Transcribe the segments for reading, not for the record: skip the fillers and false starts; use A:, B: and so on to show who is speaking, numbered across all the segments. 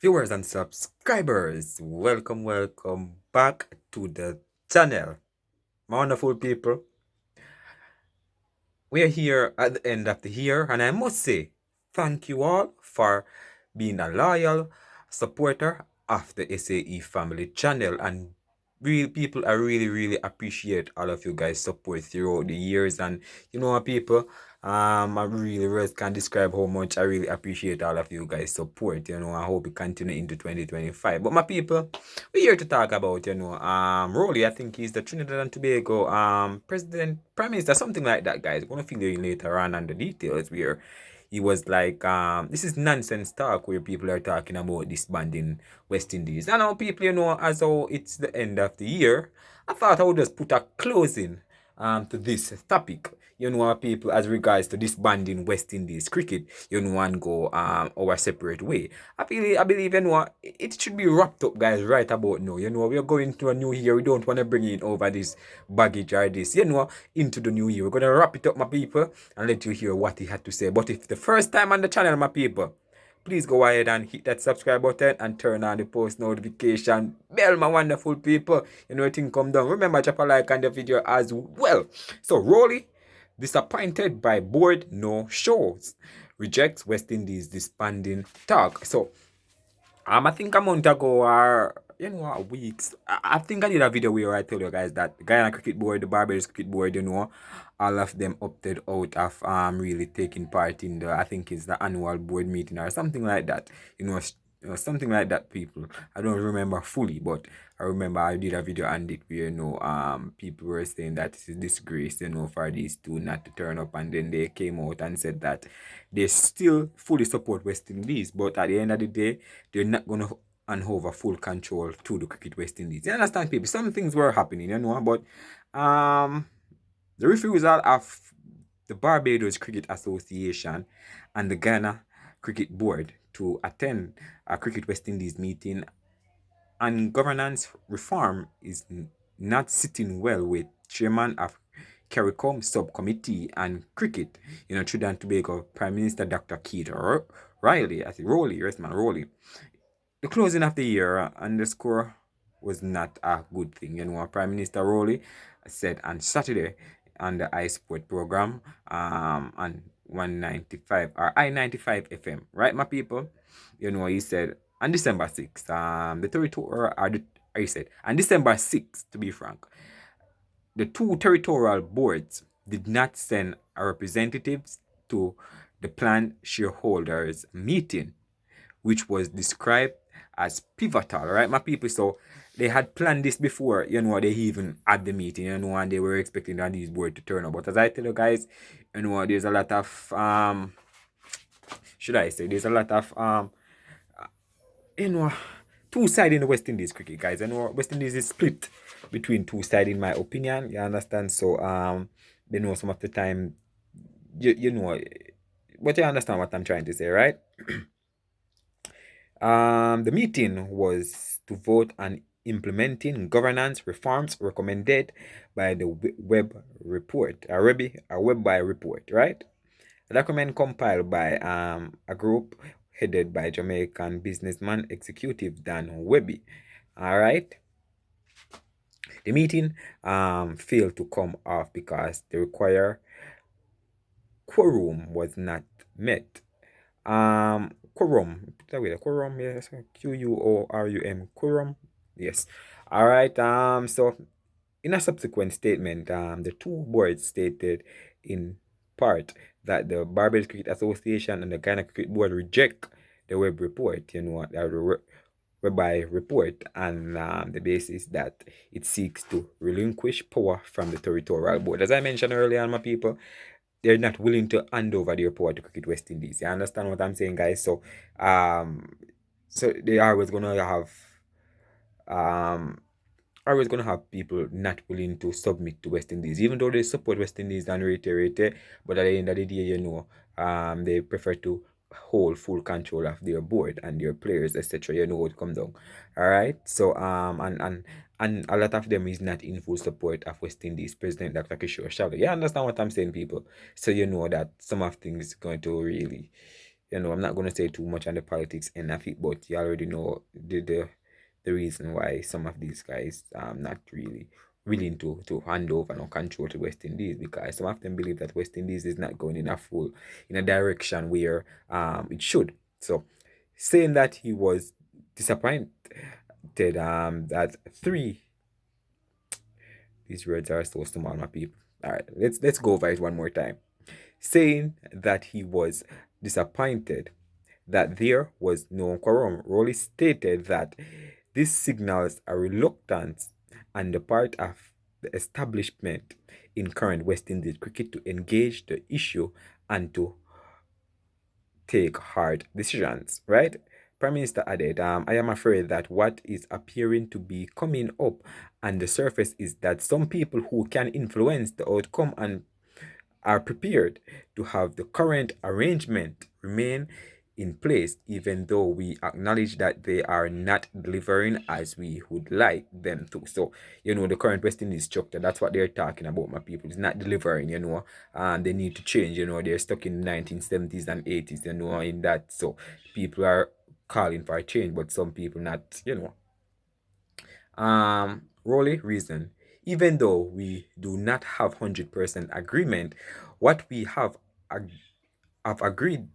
A: Viewers and subscribers, welcome back to the channel. My wonderful people, we are here at the end of the year, and I must say, thank you all for being a loyal supporter of the SAE family channel. And real people, I really appreciate all of you guys' support throughout the years. And you know what, people, I really just can't describe how much I really appreciate all of you guys' support. I hope it continue into 2025. But my people, we're here to talk about, Rowley. I think he's the Trinidad and Tobago president, prime minister, something like that, guys. We're gonna figure in later on the details where he was like, this is nonsense talk where people are talking about disbanding West Indies. I know people, as how it's the end of the year, I thought I would just put a closing to this topic. People, as regards to disbanding West Indies cricket, and go our separate way. I believe it should be wrapped up, guys, right about now. We are going to a new year. We don't want to bring in over this baggage or this, into the new year. We're gonna wrap it up, my people, and let you hear what he had to say. But if the first time on the channel, my people, please go ahead and hit that subscribe button and turn on the post notification bell, my wonderful people. Everything come down. Remember, drop a like on the video as well. So, Rowley, disappointed by board no shows, rejects West Indies disbanding talk. So, I think a month ago or weeks, I think I did a video where I told you guys that the Guyana Cricket Board, the Barbados Cricket Board, all of them opted out of really taking part in the, I think it's the annual board meeting or something like that. Something like that, people. I don't remember fully, but I remember I did a video on it where people were saying that it's a disgrace, for these two not to turn up, and then they came out and said that they still fully support West Indies, but at the end of the day, they're not gonna hand over full control to the cricket West Indies. You understand, people? Some things were happening, but the refusal of the Barbados Cricket Association and the Ghana Cricket Board to attend a Cricket West Indies meeting and governance reform is not sitting well with chairman of CARICOM subcommittee and cricket, Trinidad and Tobago Prime Minister Dr. Keith Rowley, I think Rowley, yes man, Rowley. The closing of the year underscore was not a good thing. Prime Minister Rowley said on Saturday on the iSport program on 195 or I-95 FM, right, my people? He said on December 6th, the territorial, he said on December 6th, to be frank, the two territorial boards did not send representatives to the planned shareholders meeting, which was described as pivotal, right, my people? So they had planned this before, they even had the meeting, and they were expecting that these board to turn up. But as I tell you guys, there's a lot of there's a lot of two sides in the West Indies cricket, guys. West Indies is split between two sides, in my opinion. You understand? So some of the time, but you understand what I'm trying to say, right? The meeting was to vote on implementing governance reforms recommended by the web report, a web by report, right? A document compiled by a group headed by Jamaican businessman executive Dan Webby. All right. The meeting failed to come off because the required quorum was not met. Quorum, yes, Quorum, quorum, yes. All right. So in a subsequent statement, the two boards stated in part that the Barbados Cricket Association and the Ghana Cricket Board reject the web report, the whereby report, and the basis that it seeks to relinquish power from the territorial board. As I mentioned earlier, my people, they're not willing to hand over their power to Cricket West Indies. You understand what I'm saying, guys? So so they are always gonna have people not willing to submit to West Indies, even though they support West Indies and reiterate it. But at the end of the day, they prefer to hold full control of their board and their players, etc. What come down. All right. So and a lot of them is not in full support of West Indies President Dr. Kishore Sharda. You understand what I'm saying, people? So that some of things is going to really, I'm not going to say too much on the politics end of it, but you already know the reason why some of these guys not really willing to hand over no control to West Indies, because some of them believe that West Indies is not going in a direction where it should. So saying that he was disappointed that three, these words are so small, my people. All right, let's go over it one more time. Saying that he was disappointed that there was no quorum. Rowley stated that this signals a reluctance on the part of the establishment in current West Indies cricket to engage the issue and to take hard decisions, right? Prime Minister added, I am afraid that what is appearing to be coming up on the surface is that some people who can influence the outcome and are prepared to have the current arrangement remain in place, even though we acknowledge that they are not delivering as we would like them to. So, the current West Indies structure, that's what they're talking about, my people. It's not delivering, and they need to change, they're stuck in the 1970s and 80s, in that. So, people are calling for a change, but some people not, Rowley reason. Even though we do not have 100% agreement, what we have agreement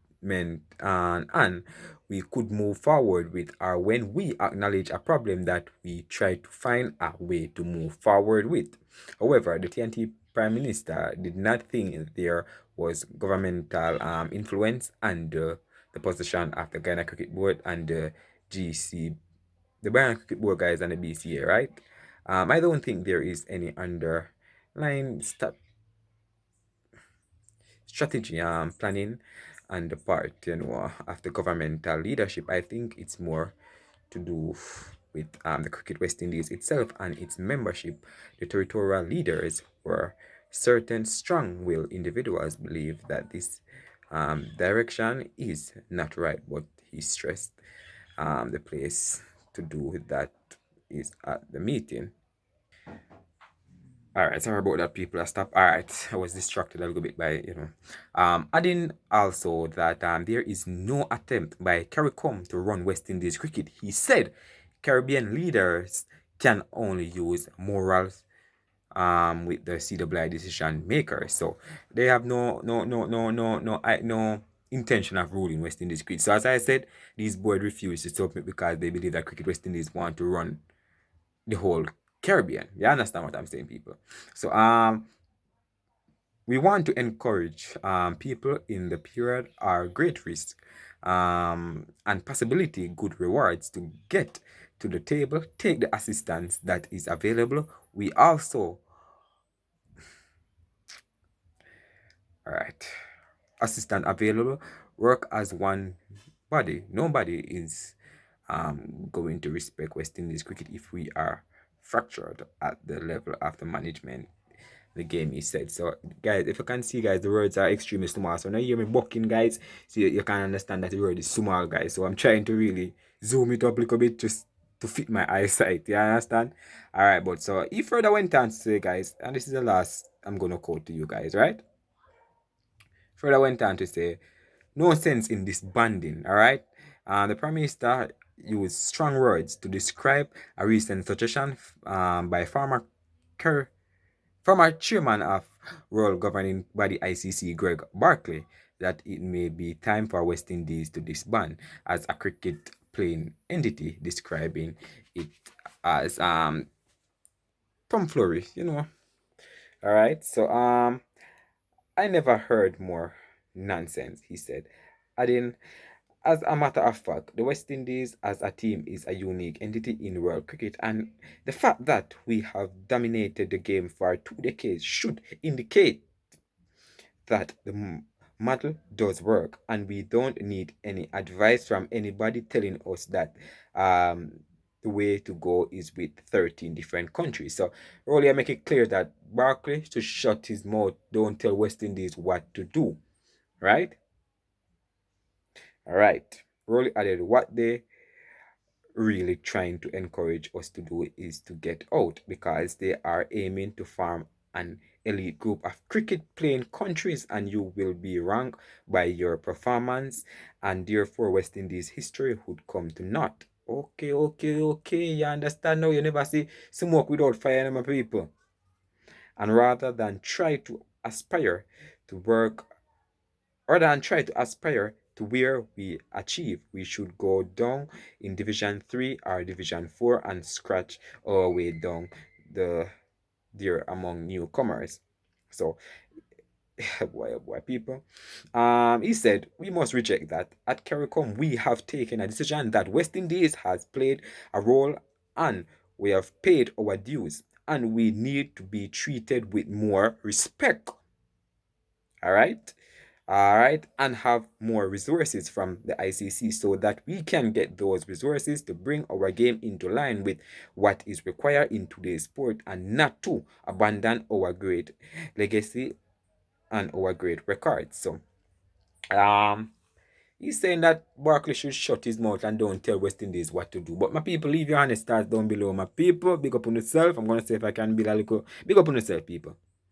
A: and we could move forward with are when we acknowledge a problem that we try to find a way to move forward with. However, the TNT Prime Minister did not think there was governmental influence under the position of the Ghana Cricket Board and the GC, the Ghana Cricket Board guys and the BCA, right? I don't think there is any underlying strategy planning on the part of the governmental leadership. I think it's more to do with the Cricket West Indies itself and its membership. The territorial leaders were certain strong-willed individuals believe that this direction is not right, but he stressed the place to do that is at the meeting. All right, sorry about that, people. I stopped. All right, I was distracted a little bit by, adding also that there is no attempt by CARICOM to run West Indies cricket. He said Caribbean leaders can only use morals with the CWI decision makers. So they have no intention of ruling West Indies cricket. So as I said, these board refused to submit because they believe that Cricket West Indies want to run the whole Caribbean. You understand what I'm saying, people? So we want to encourage people in the period are great risk and possibility good rewards to get to the table, take the assistance that is available. We also, all right, assistant available, work as one body. Nobody is going to respect West Indies cricket if we are fractured at the level of the management the game is said. So guys, if you can see, guys, the words are extremely small. So now you hear me bucking, guys, so you can understand that the word is small, guys. So I'm trying to really zoom it up a little bit just to fit my eyesight. You understand? All right, but so he further went on to say, guys, and this is the last I'm gonna quote to you guys, right? Further went on to say, no sense in disbanding, all right? The Prime Minister used strong words to describe a recent suggestion by former chairman of Royal Governing Body ICC, Grey Barclay, that it may be time for West Indies to disband as a cricket playing entity, describing it as tomfoolery, All right, so I never heard more nonsense, he said, adding, as a matter of fact, the West Indies as a team is a unique entity in world cricket, and the fact that we have dominated the game for 2 decades should indicate that the model does work, and we don't need any advice from anybody telling us that the way to go is with 13 different countries. So, Rolly, I make it clear that Barclay should shut his mouth, don't tell West Indies what to do, right? All right. Rolly added, what they really trying to encourage us to do is to get out because they are aiming to form an elite group of cricket playing countries, and you will be ranked by your performance, and therefore West Indies history would come to naught. Okay, okay, okay. You understand now? You never see smoke without fire, my people. And rather than try to aspire to where we achieve, we should go down in Division 3 or Division 4 and scratch our way down there among newcomers. So, boy, oh boy, people. He said, we must reject that. At CARICOM, we have taken a decision that West Indies has played a role and we have paid our dues and we need to be treated with more respect. All right? All right, and have more resources from the ICC so that we can get those resources to bring our game into line with what is required in today's sport and not to abandon our great legacy and our great records. So, um, he's saying that Barkley should shut his mouth and don't tell West Indies what to do. But my people, leave your honest thoughts down below. My people, big up on yourself. I'm gonna say if I can be a little big up on yourself, people.